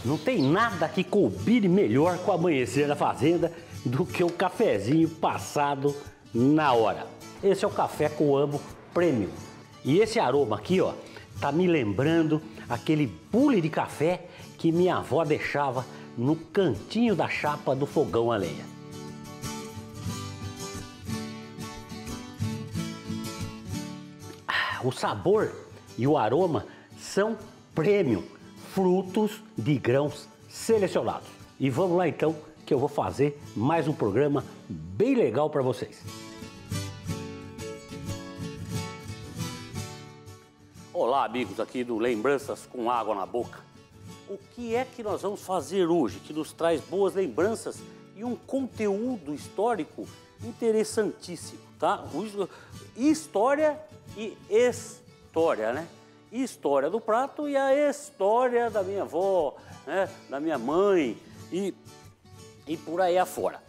Não tem nada que combine melhor com o amanhecer da fazenda do que um cafezinho passado na hora. Esse é o café Coamo Premium. E esse aroma aqui, ó, tá me lembrando aquele bule de café que minha avó deixava no cantinho da chapa do fogão a lenha. O sabor e o aroma são premium, frutos de grãos selecionados. E vamos lá então, que eu vou fazer mais um programa bem legal para vocês. Olá, amigos aqui do Lembranças com Água na Boca. O que é que nós vamos fazer hoje que nos traz boas lembranças e um conteúdo histórico interessantíssimo, tá? História e história, né? História do prato e a história da minha avó, né? Da minha mãe e por aí afora.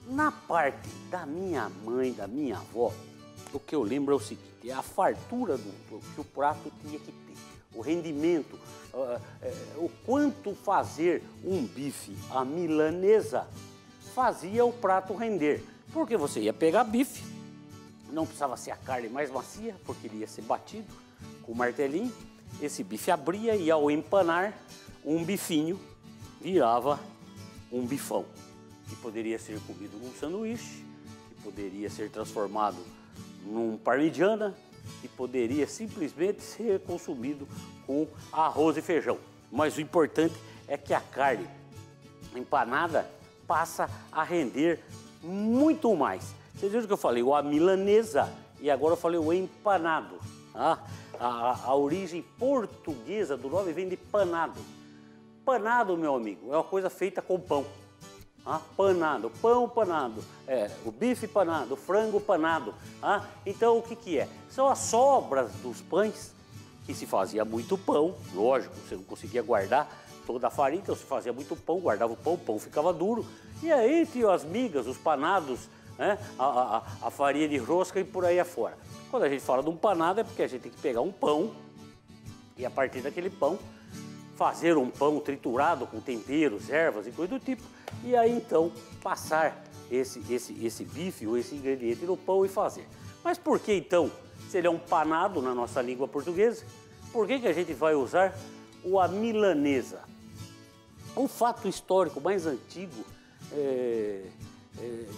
Na parte da minha mãe, da minha avó, o que eu lembro é o seguinte, é a fartura que o prato tinha que ter, o rendimento, o quanto fazer um bife à milanesa fazia o prato render. Porque você ia pegar bife, não precisava ser a carne mais macia, porque ele ia ser batido com o martelinho, esse bife abria e ao empanar, um bifinho virava um bifão, que poderia ser comido num sanduíche, que poderia ser transformado num parmigiana e poderia simplesmente ser consumido com arroz e feijão. Mas o importante é que a carne empanada passa a render muito mais. Vocês viram que eu falei o a milanesa e agora eu falei o empanado. A origem portuguesa do nome vem de panado. Panado, meu amigo, é uma coisa feita com pão. Panado, pão panado, o bife panado, o frango panado. Então o que é? São as sobras dos pães, que se fazia muito pão, lógico, você não conseguia guardar toda a farinha, então se fazia muito pão, guardava o pão ficava duro. E aí tinha as migas, os panados, né? A farinha de rosca e por aí afora. Quando a gente fala de um panado é porque a gente tem que pegar um pão e a partir daquele pão fazer um pão triturado com temperos, ervas e coisa do tipo. E aí então passar esse bife ou esse ingrediente no pão e fazer. Mas por que então, se ele é um panado na nossa língua portuguesa, por que a gente vai usar o a milanesa? O fato histórico mais antigo,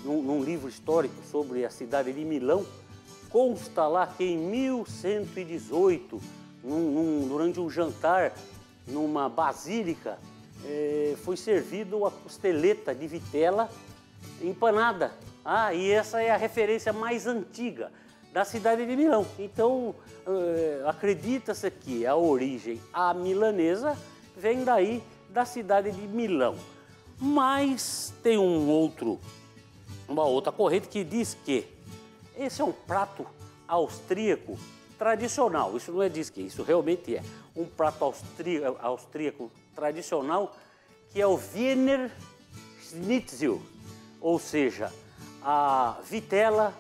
num livro histórico sobre a cidade de Milão, consta lá que em 1118, durante um jantar numa basílica, foi servido uma costeleta de vitela empanada. E essa é a referência mais antiga da cidade de Milão. Então, acredita-se que a origem a milanesa vem daí da cidade de Milão. Mas tem uma outra corrente que diz que esse é um prato austríaco tradicional. Isso não é diz que, isso realmente é um prato austríaco tradicional, que é o Wiener Schnitzel, ou seja, a vitela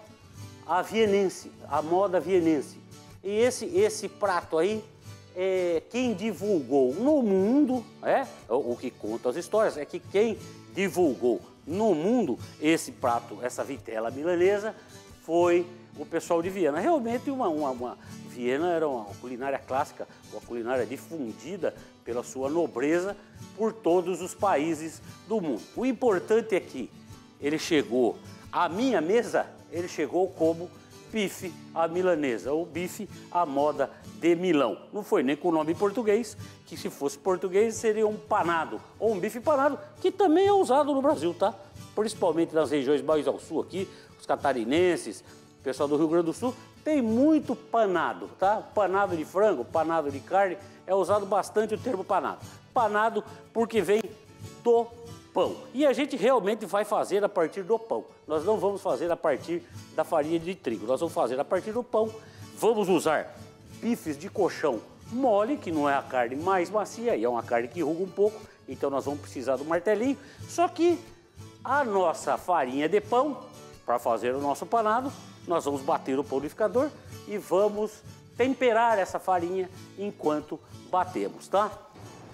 a vienense, a moda vienense. E esse prato aí, quem divulgou no mundo, o que conta as histórias, é que quem divulgou no mundo esse prato, essa vitela milanesa, foi o pessoal de Viena. Realmente Viena era uma culinária clássica, uma culinária difundida pela sua nobreza por todos os países do mundo. O importante é que ele chegou à minha mesa, ele chegou como bife à milanesa, ou bife à moda de Milão. Não foi nem com o nome português, que se fosse português seria um panado, ou um bife panado, que também é usado no Brasil, tá? Principalmente nas regiões mais ao sul aqui, os catarinenses, o pessoal do Rio Grande do Sul, tem muito panado, tá? Panado de frango, panado de carne, é usado bastante o termo panado. Panado porque vem do pão. E a gente realmente vai fazer a partir do pão. Nós não vamos fazer a partir da farinha de trigo, nós vamos fazer a partir do pão. Vamos usar bifes de coxão mole, que não é a carne mais macia, e é uma carne que ruga um pouco, então nós vamos precisar do martelinho. Só que a nossa farinha de pão, para fazer o nosso panado, nós vamos bater o panificador e vamos temperar essa farinha enquanto batemos, tá?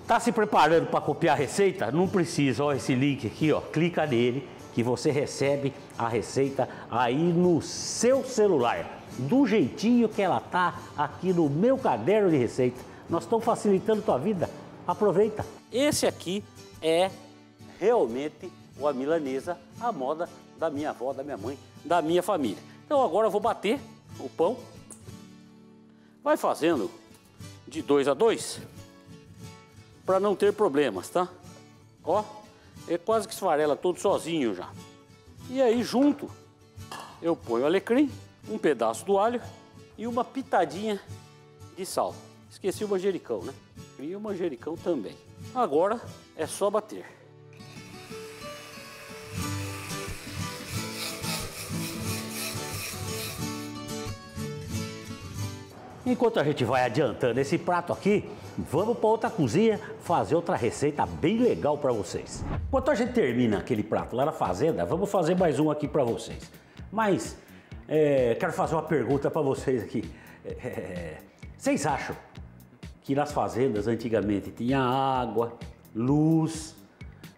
Tá se preparando para copiar a receita? Não precisa, ó, esse link aqui, ó, clica nele que você recebe a receita aí no seu celular, do jeitinho que ela tá aqui no meu caderno de receita. Nós estamos facilitando tua vida, aproveita. Esse aqui é realmente a milanesa, a moda da minha avó, da minha mãe, da minha família. Então agora eu vou bater o pão, vai fazendo de 2 a 2, para não ter problemas, tá? Ó, é quase que esfarela todo sozinho já. E aí junto eu ponho o alecrim, um pedaço do alho e uma pitadinha de sal. Esqueci o manjericão, né? E o manjericão também. Agora é só bater. Enquanto a gente vai adiantando esse prato aqui, vamos para outra cozinha fazer outra receita bem legal para vocês. Enquanto a gente termina aquele prato lá na fazenda, vamos fazer mais um aqui para vocês. Mas quero fazer uma pergunta para vocês aqui. Vocês acham que nas fazendas antigamente tinha água, luz,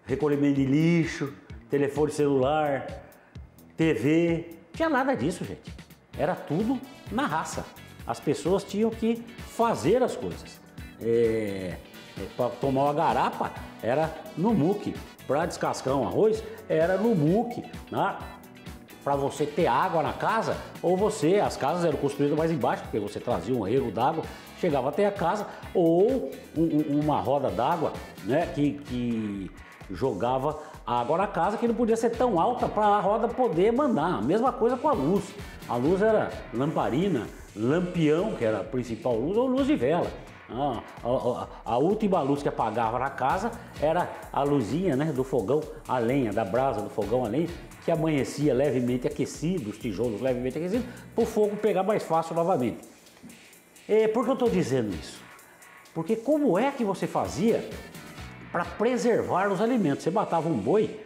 recolhimento de lixo, telefone celular, TV? Não tinha nada disso, gente. Era tudo na raça. As pessoas tinham que fazer as coisas. Para tomar uma garapa era no muque. Para descascar um arroz era no muque. Né? Para você ter água na casa, as casas eram construídas mais embaixo, porque você trazia um rego d'água, chegava até a casa, ou uma roda d'água, né, que jogava água na casa, que não podia ser tão alta para a roda poder mandar. A mesma coisa com a luz. A luz era lamparina, lampião, que era a principal luz, ou luz de vela. A última luz que apagava na casa era a luzinha, né, do fogão a lenha, da brasa do fogão a lenha, que amanhecia levemente aquecido, os tijolos levemente aquecidos, para o fogo pegar mais fácil novamente. Por que eu estou dizendo isso? Porque como é que você fazia para preservar os alimentos? Você matava um boi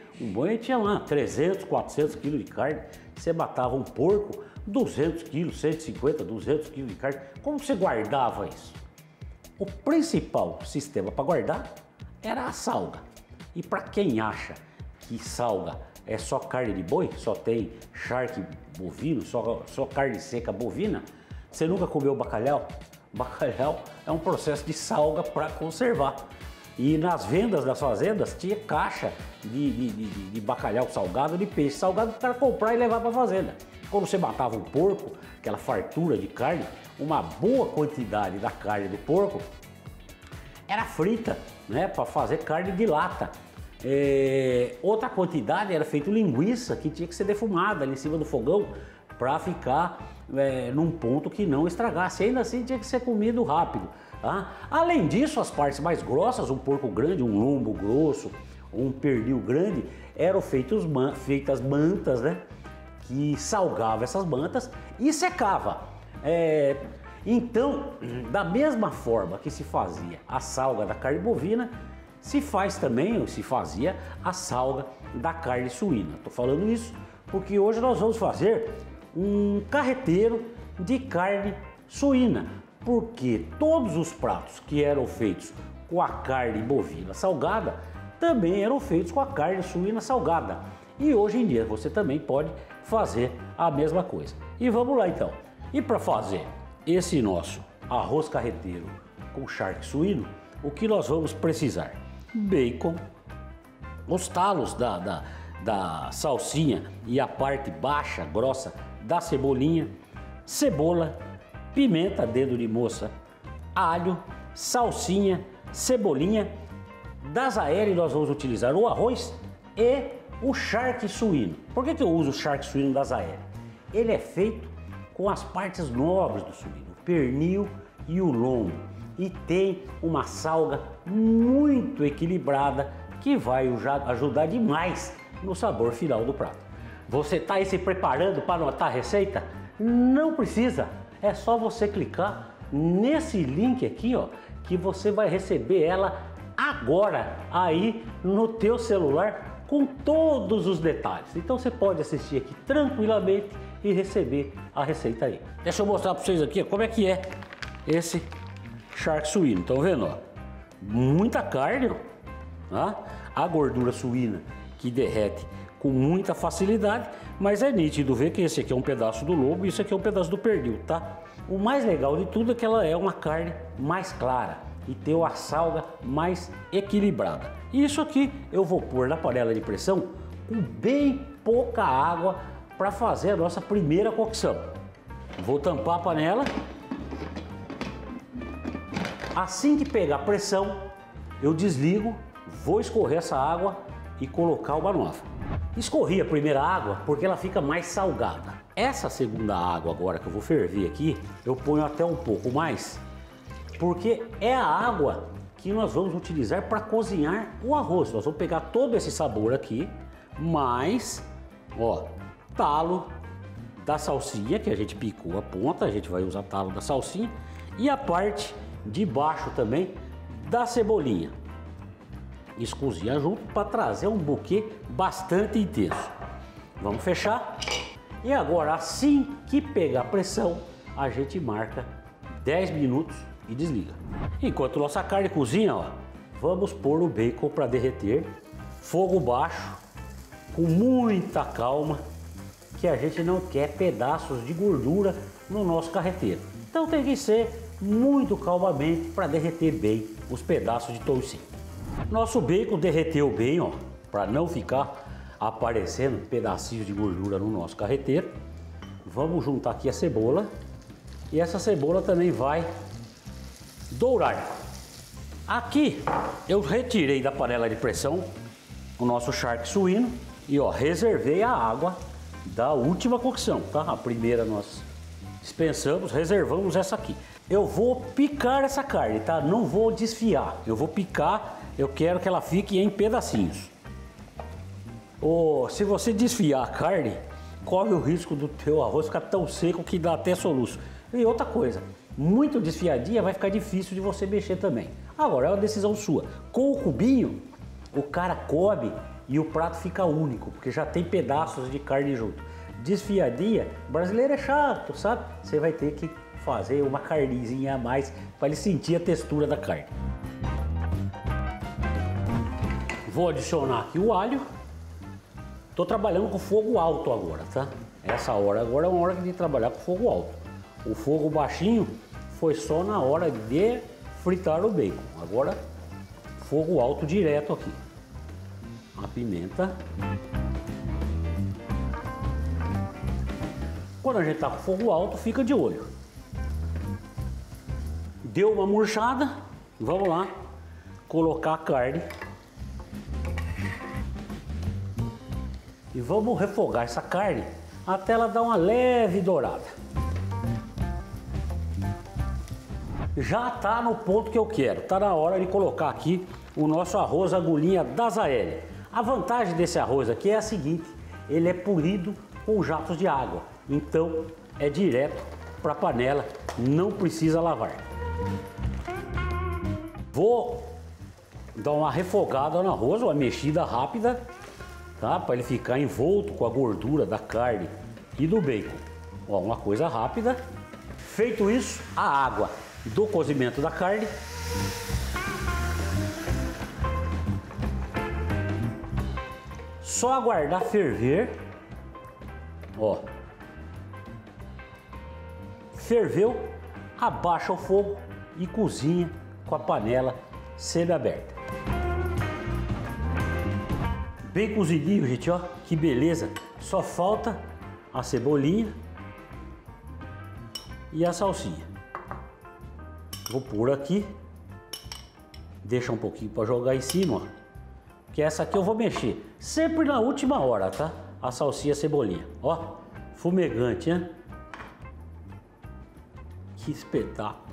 tinha lá 300, 400 quilos de carne. Você matava um porco, 200 quilos, 150, 200 quilos de carne. Como você guardava isso? O principal sistema para guardar era a salga. E para quem acha que salga é só carne de boi, só tem charque bovino, só carne seca bovina, você nunca comeu bacalhau? Bacalhau é um processo de salga para conservar. E nas vendas das fazendas tinha caixa de bacalhau salgado, de peixe salgado para comprar e levar para a fazenda. Quando você matava um porco, aquela fartura de carne, uma boa quantidade da carne do porco era frita, né, para fazer carne de lata. Outra quantidade era feita linguiça, que tinha que ser defumada ali em cima do fogão para ficar num ponto que não estragasse. Ainda assim tinha que ser comido rápido. Tá? Além disso, as partes mais grossas, um porco grande, um lombo grosso, um pernil grande, eram feitas mantas, né, que salgava essas mantas e secava. Então, da mesma forma que se fazia a salga da carne bovina, se fazia a salga da carne suína. Estou falando isso porque hoje nós vamos fazer um carreteiro de carne suína, porque todos os pratos que eram feitos com a carne bovina salgada também eram feitos com a carne suína salgada. E hoje em dia você também pode fazer a mesma coisa. E vamos lá então. E para fazer esse nosso arroz carreteiro com charque suíno, o que nós vamos precisar? Bacon, os talos da salsinha e a parte baixa, grossa da cebolinha, cebola, pimenta, dedo de moça, alho, salsinha, cebolinha. Das aéreas nós vamos utilizar o arroz e o charque suíno. Por que eu uso o charque suíno das aéreas? Ele é feito com as partes nobres do suíno, o pernil e o lombo. E tem uma salga muito equilibrada que vai ajudar demais no sabor final do prato. Você está aí se preparando para anotar a receita? Não precisa, é só você clicar nesse link aqui, ó, que você vai receber ela agora aí no teu celular com todos os detalhes. Então você pode assistir aqui tranquilamente e receber a receita aí. Deixa eu mostrar para vocês aqui, ó, como é que é esse charque suíno. Estão vendo? Ó? muita carne, ó, tá? A gordura suína que derrete com muita facilidade, mas é nítido ver que esse aqui é um pedaço do lobo e esse aqui é um pedaço do pernil, tá? O mais legal de tudo é que ela é uma carne mais clara e tem uma salga mais equilibrada. Isso aqui eu vou pôr na panela de pressão com bem pouca água para fazer a nossa primeira cocção. Vou tampar a panela. Assim que pegar pressão, eu desligo, vou escorrer essa água e colocar uma nova. Escorri a primeira água porque ela fica mais salgada. Essa segunda água agora que eu vou ferver aqui, eu ponho até um pouco mais, porque é a água que nós vamos utilizar para cozinhar o arroz. Nós vamos pegar todo esse sabor aqui, mais, ó, talo da salsinha que a gente picou a ponta, a gente vai usar talo da salsinha e a parte de baixo também da cebolinha. Isso cozinha junto para trazer um buquê bastante intenso. Vamos fechar. E agora, assim que pegar pressão, a gente marca 10 minutos e desliga. Enquanto nossa carne cozinha, ó, vamos pôr o bacon para derreter. Fogo baixo, com muita calma, que a gente não quer pedaços de gordura no nosso carreteiro. Então tem que ser muito calmamente para derreter bem os pedaços de toucinho. Nosso bacon derreteu bem, ó, para não ficar aparecendo pedacinhos de gordura no nosso carreteiro. Vamos juntar aqui a cebola e essa cebola também vai dourar. Aqui eu retirei da panela de pressão o nosso charque suíno e ó, reservei a água da última cocção, tá? A primeira nós dispensamos, reservamos essa aqui. Eu vou picar essa carne, tá? Não vou desfiar, eu vou picar, eu quero que ela fique em pedacinhos. Se você desfiar a carne, corre o risco do teu arroz ficar tão seco que dá até soluço. E outra coisa, muito desfiadinha vai ficar difícil de você mexer também. Agora é uma decisão sua. Com o cubinho, o cara come e o prato fica único, porque já tem pedaços de carne junto. Desfiadinha, brasileiro é chato, sabe? Você vai ter que fazer uma carnezinha a mais para ele sentir a textura da carne. Vou adicionar aqui o alho. Tô trabalhando com fogo alto agora, tá? Essa hora agora é uma hora de trabalhar com fogo alto. O fogo baixinho foi só na hora de fritar o bacon. Agora, fogo alto direto aqui. A pimenta. Quando a gente tá com fogo alto, fica de olho. Deu uma murchada, vamos lá colocar a carne. E vamos refogar essa carne até ela dar uma leve dourada. Já está no ponto que eu quero. Está na hora de colocar aqui o nosso arroz agulhinha da Zaelle. A vantagem desse arroz aqui é a seguinte: ele é polido com jatos de água. Então é direto para a panela, não precisa lavar. Vou dar uma refogada no arroz, uma mexida rápida, tá? Para ele ficar envolto com a gordura da carne e do bacon. Ó, uma coisa rápida. Feito isso, a água do cozimento da carne. Só aguardar ferver. Ó. Ferveu, abaixa o fogo e cozinha com a panela semi-aberta. Bem cozidinho, gente, ó, que beleza. Só falta a cebolinha e a salsinha. Vou pôr aqui, deixa um pouquinho para jogar em cima, ó, que essa aqui eu vou mexer sempre na última hora, tá? A salsinha e a cebolinha, ó, fumegante, hein? Que espetáculo!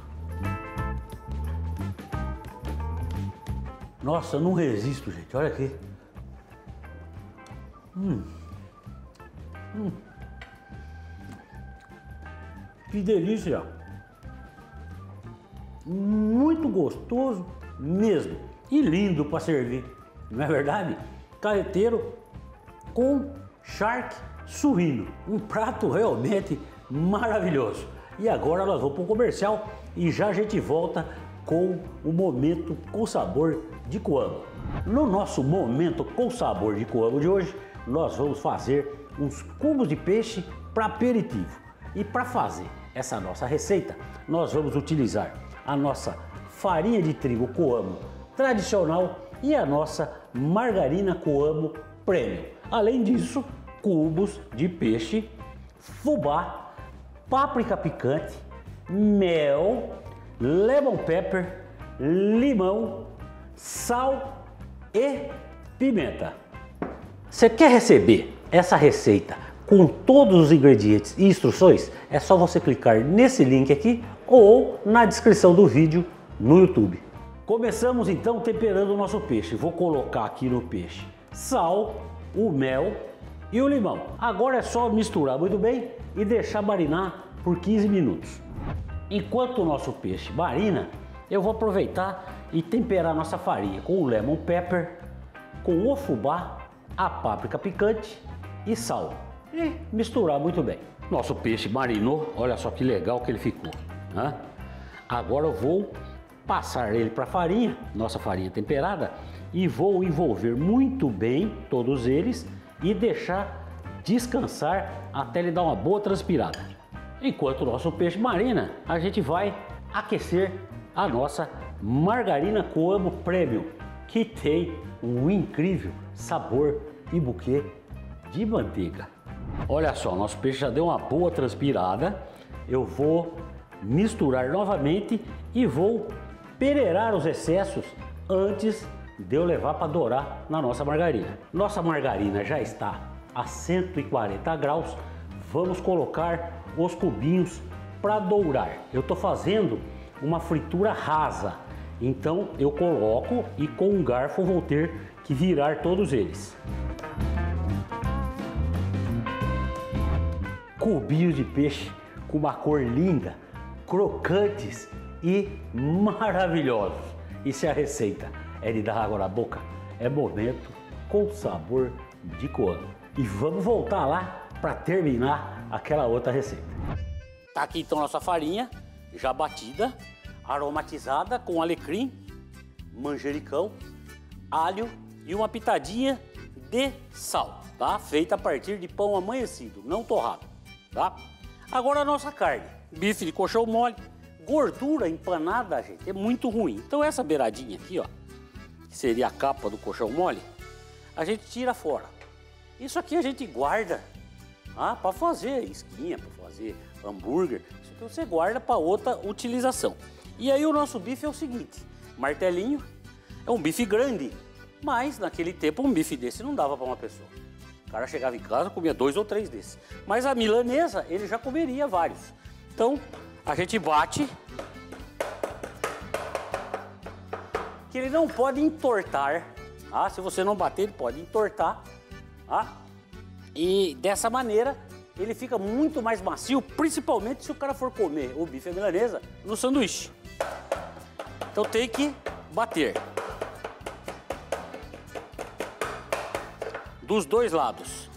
Nossa, eu não resisto, gente, olha aqui. Que delícia! Muito gostoso mesmo e lindo para servir, não é verdade? Carreteiro com charque suíno, um prato realmente maravilhoso. E agora nós vamos para o comercial e já a gente volta com o momento com sabor de coamo. No nosso momento com sabor de coamo de hoje, nós vamos fazer uns cubos de peixe para aperitivo. E para fazer essa nossa receita, nós vamos utilizar a nossa farinha de trigo coamo tradicional e a nossa margarina coamo premium. Além disso, cubos de peixe, fubá, páprica picante, mel, lemon pepper, limão, sal e pimenta. Você quer receber essa receita com todos os ingredientes e instruções? É só você clicar nesse link aqui ou na descrição do vídeo no YouTube. Começamos então temperando o nosso peixe. Vou colocar aqui no peixe sal, o mel e o limão. Agora é só misturar muito bem e deixar marinar por 15 minutos. Enquanto o nosso peixe marina, eu vou aproveitar e temperar nossa farinha com o lemon pepper, com o fubá, a páprica picante e sal. E misturar muito bem. Nosso peixe marinou, olha só que legal que ele ficou, né? Agora eu vou passar ele para a farinha, nossa farinha temperada, e vou envolver muito bem todos eles e deixar descansar até ele dar uma boa transpirada. Enquanto o nosso peixe marina, a gente vai aquecer a nossa margarina coamo premium, que tem um incrível sabor e buquê de manteiga. Olha só, nosso peixe já deu uma boa transpirada. Eu vou misturar novamente e vou peneirar os excessos antes de eu levar para dourar na nossa margarina. Nossa margarina já está a 140 graus. Vamos colocar os cubinhos para dourar. Eu estou fazendo uma fritura rasa, então eu coloco e com um garfo vou ter que virar todos eles. Cubinhos de peixe com uma cor linda, crocantes e maravilhosos. E se a receita é de dar água na boca, é momento com sabor de coamo. E vamos voltar lá para terminar aquela outra receita. Tá aqui então nossa farinha já batida, aromatizada com alecrim, manjericão, alho e uma pitadinha de sal, tá? Feita a partir de pão amanhecido, não torrado, tá? Agora a nossa carne, bife de coxão mole, gordura empanada, gente, é muito ruim. Então essa beiradinha aqui, ó, que seria a capa do coxão mole, a gente tira fora. Isso aqui a gente guarda para fazer esquinha, para fazer hambúrguer. Isso aqui você guarda para outra utilização. E aí o nosso bife é o seguinte, martelinho, é um bife grande, mas naquele tempo um bife desse não dava para uma pessoa. O cara chegava em casa, comia 2 ou 3 desses. Mas a milanesa, ele já comeria vários. Então, a gente bate, que ele não pode entortar, tá? Se você não bater, ele pode entortar, tá? E dessa maneira, ele fica muito mais macio, principalmente se o cara for comer o bife à milanesa no sanduíche. Então tem que bater. Dos dois lados.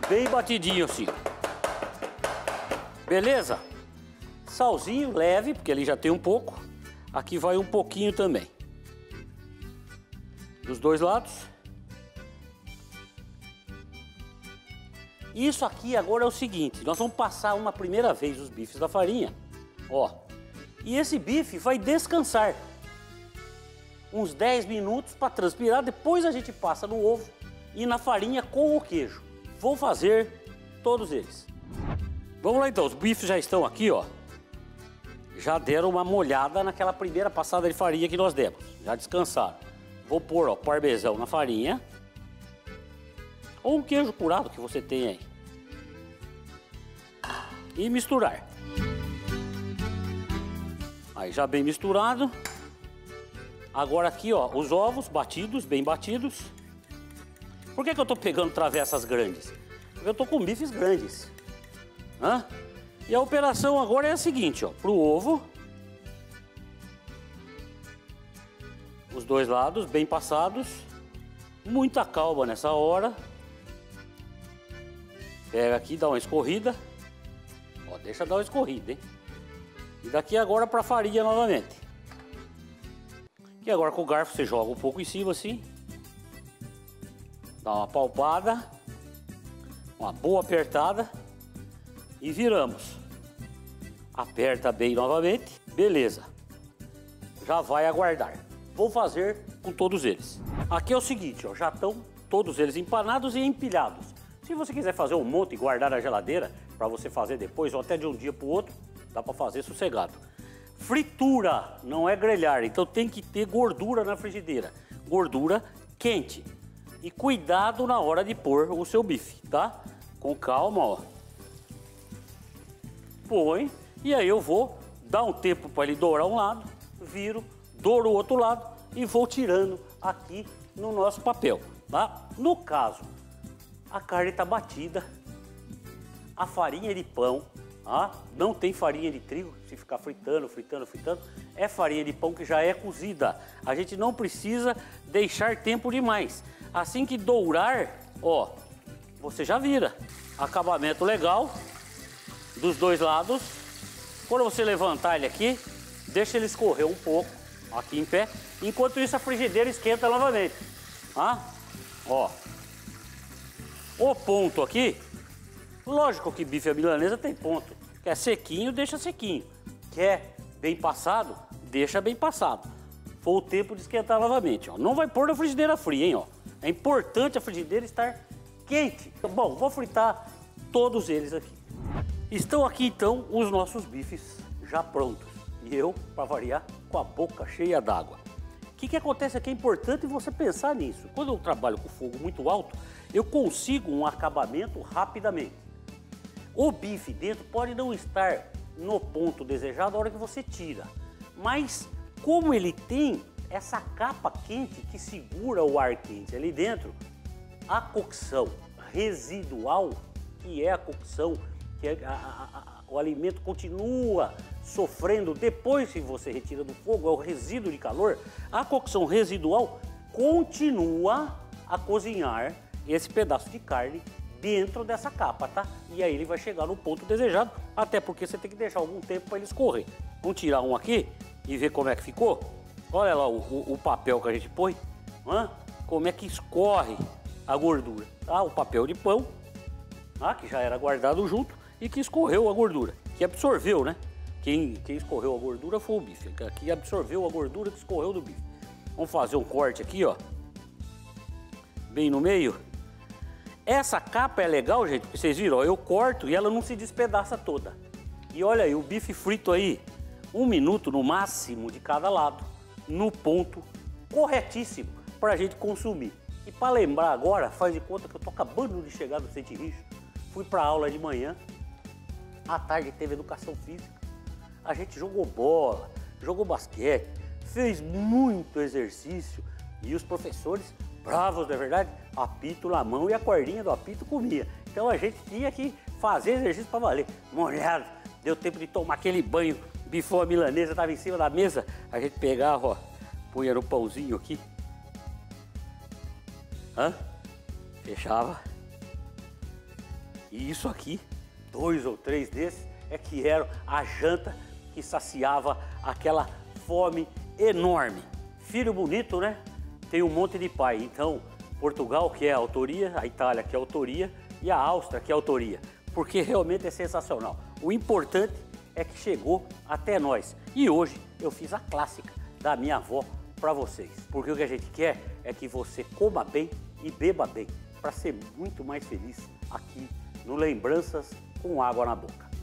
Bem batidinho assim. Beleza? Salzinho leve, porque ali já tem um pouco. Aqui vai um pouquinho também. Dos dois lados. Isso aqui agora é o seguinte, nós vamos passar uma primeira vez os bifes da farinha, ó. E esse bife vai descansar uns 10 minutos para transpirar, depois a gente passa no ovo e na farinha com o queijo. Vou fazer todos eles. Vamos lá então, os bifes já estão aqui, ó. Já deram uma molhada naquela primeira passada de farinha que nós demos, já descansaram. Vou pôr, ó, parmesão na farinha. Ou um queijo curado que você tem aí. E misturar. Aí já bem misturado. Agora aqui, ó, os ovos batidos, bem batidos. Por que eu tô pegando travessas grandes? Porque eu tô com bifes grandes. Hã? E a operação agora é a seguinte, ó, pro ovo. Os dois lados bem passados. Muita calma nessa hora. Pega aqui, dá uma escorrida. Ó, deixa dar uma escorrida, hein? E daqui agora pra farinha novamente. E agora com o garfo você joga um pouco em cima assim. Dá uma palpada. Uma boa apertada. E viramos. Aperta bem novamente. Beleza. Já vai aguardar. Vou fazer com todos eles. Aqui é o seguinte, ó, já estão todos eles empanados e empilhados. Se você quiser fazer um monte e guardar na geladeira para você fazer depois ou até de um dia para o outro, dá para fazer sossegado. Fritura, não é grelhar, então tem que ter gordura na frigideira. Gordura quente. E cuidado na hora de pôr o seu bife, tá? Com calma, ó. Põe, e aí eu vou dar um tempo para ele dourar um lado, viro, douro o outro lado e vou tirando aqui no nosso papel, tá? No caso, a carne está batida, a farinha de pão, tá? Não tem farinha de trigo, se ficar fritando, é farinha de pão que já é cozida. A gente não precisa deixar tempo demais. Assim que dourar, ó, você já vira. Acabamento legal dos dois lados. Quando você levantar ele aqui, deixa ele escorrer um pouco aqui em pé. Enquanto isso a frigideira esquenta novamente, tá? Ó. O ponto aqui, lógico que bife à milanesa tem ponto. Quer sequinho, deixa sequinho. Quer bem passado, deixa bem passado. Foi o tempo de esquentar novamente, ó. Não vai pôr na frigideira fria, hein, ó. É importante a frigideira estar quente. Bom, vou fritar todos eles aqui. Estão aqui então os nossos bifes já prontos. E eu, para variar, com a boca cheia d'água. O que acontece aqui é importante você pensar nisso. Quando eu trabalho com fogo muito alto, eu consigo um acabamento rapidamente. O bife dentro pode não estar no ponto desejado na hora que você tira. Mas como ele tem essa capa quente que segura o ar quente ali dentro, a cocção residual, que é a cocção, que é o alimento continua sofrendo depois que você retira do fogo, é o resíduo de calor, a cocção residual continua a cozinhar esse pedaço de carne dentro dessa capa, tá? E aí ele vai chegar no ponto desejado, até porque você tem que deixar algum tempo para ele escorrer. Vamos tirar um aqui e ver como é que ficou? Olha lá o papel que a gente põe, como é que escorre a gordura, tá? O papel de pão, tá? Que já era guardado junto e que escorreu a gordura, que absorveu, né? Quem escorreu a gordura foi o bife, que absorveu a gordura que escorreu do bife. Vamos fazer um corte aqui, ó, bem no meio. Essa capa é legal, gente, porque vocês viram, ó, eu corto e ela não se despedaça toda. E olha aí, o bife frito aí, 1 minuto no máximo de cada lado, no ponto corretíssimo para a gente consumir. E para lembrar agora, faz de conta que eu tô acabando de chegar do Sente Rijo, fui para aula de manhã, à tarde teve educação física, a gente jogou bola, jogou basquete, fez muito exercício e os professores, bravos, não é verdade? Apito na mão e a cordinha do apito comia. Então a gente tinha que fazer exercício para valer. Molhado, deu tempo de tomar aquele banho, bifão à milanesa, estava em cima da mesa, a gente pegava, ó, punha no pãozinho aqui, fechava. E isso aqui, 2 ou 3 desses, é que eram a janta que saciava aquela fome enorme. Filho bonito, né? Tem um monte de pai. Então, Portugal, que é a autoria, a Itália, que é a autoria, e a Áustria, que é a autoria. Porque realmente é sensacional. O importante é que chegou até nós. E hoje eu fiz a clássica da minha avó para vocês. Porque o que a gente quer é que você coma bem e beba bem, para ser muito mais feliz aqui no Lembranças com Água na Boca.